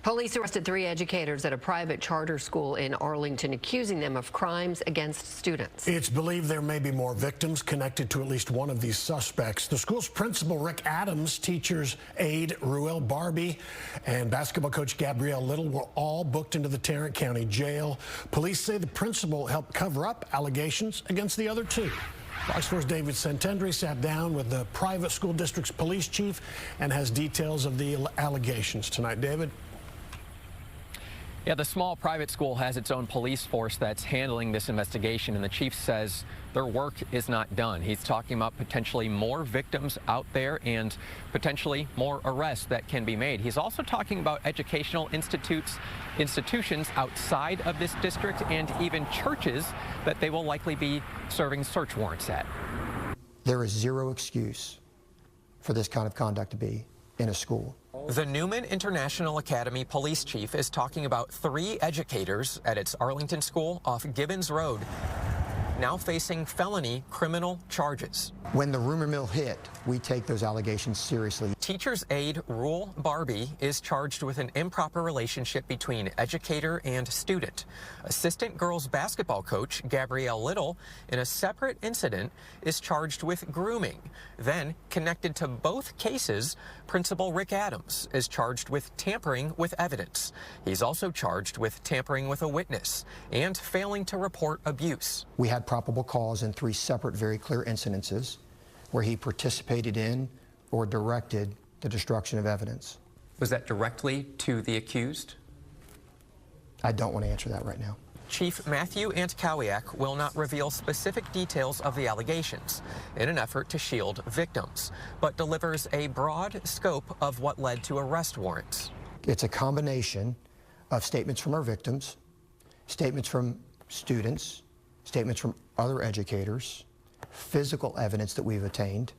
Police arrested 3 educators at a private charter school in Arlington, accusing them of crimes against students. It's believed there may be more victims connected to at least one of these suspects. The school's principal, Rick Adams, teachers aide Ruel Barbie, and basketball coach Gabrielle Little were all booked into the Tarrant County Jail. Police say the principal helped cover up allegations against the other 2. Fox 4's David Santendri sat down with the private school district's police chief and has details of the allegations tonight. David? Yeah, the small private school has its own police force that's handling this investigation, and the chief says their work is not done. He's talking about potentially more victims out there and potentially more arrests that can be made. He's also talking about educational institutions outside of this district and even churches that they will likely be serving search warrants at. There is zero excuse for this kind of conduct to be in a school. The Newman International Academy police chief is talking about 3 educators at its Arlington school off Gibbons Road now facing felony criminal charges. When the rumor mill hit, we take those allegations seriously. Teacher's aide Ruel Barbie is charged with an improper relationship between educator and student. Assistant girls basketball coach Gabrielle Little, in a separate incident, is charged with grooming. Then, connected to both cases, Principal Rick Adams is charged with tampering with evidence. He's also charged with tampering with a witness and failing to report abuse. We had probable cause in 3 separate, very clear incidences where he participated in or directed the destruction of evidence. Was that directly to the accused? I don't want to answer that right now. Chief Matthew Antkowiak will not reveal specific details of the allegations in an effort to shield victims, but delivers a broad scope of what led to arrest warrants. It's a combination of statements from our victims, statements from students, statements from other educators, physical evidence that we've attained,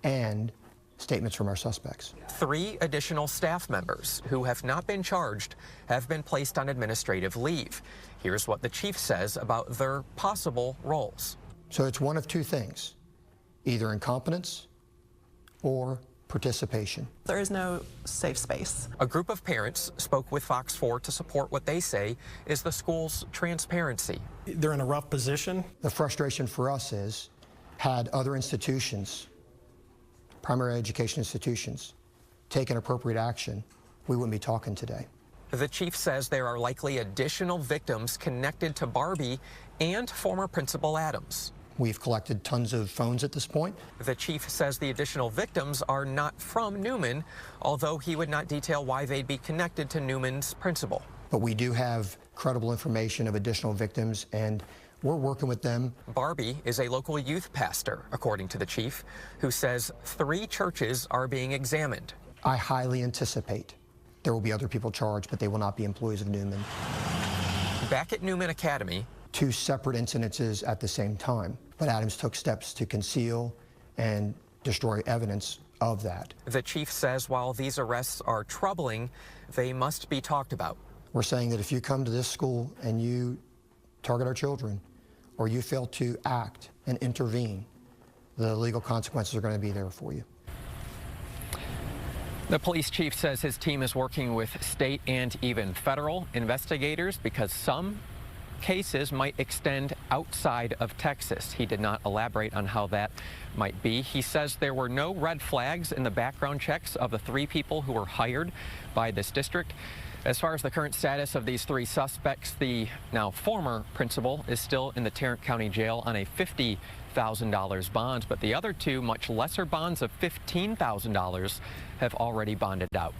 and statements from our suspects. 3 additional staff members who have not been charged have been placed on administrative leave. Here's what the chief says about their possible roles. So it's one of 2 things, either incompetence or participation. There is no safe space. A group of parents spoke with Fox 4 to support what they say is the school's transparency. They're in a rough position. The frustration for us is, had other institutions, primary education institutions, taken appropriate action, we wouldn't be talking today. The chief says there are likely additional victims connected to Barbie and former Principal Adams. We've collected tons of phones at this point. The chief says the additional victims are not from Newman, although he would not detail why they'd be connected to Newman's principal. But we do have credible information of additional victims, and we're working with them. Barbie is a local youth pastor, according to the chief, who says 3 churches are being examined. I highly anticipate there will be other people charged, but they will not be employees of Newman. Back at Newman Academy, 2 separate incidences at the same time, but Adams took steps to conceal and destroy evidence of that. The chief says while these arrests are troubling, they must be talked about. We're saying that if you come to this school and you target our children, or you fail to act and intervene, the legal consequences are going to be there for you. The police chief says his team is working with state and even federal investigators because some cases might extend outside of Texas. He did not elaborate on how that might be. He says there were no red flags in the background checks of the 3 people who were hired by this district. As far as the current status of these 3 suspects, the now former principal is still in the Tarrant County Jail on a $50,000 bond, but the other 2 much lesser bonds of $15,000 have already bonded out.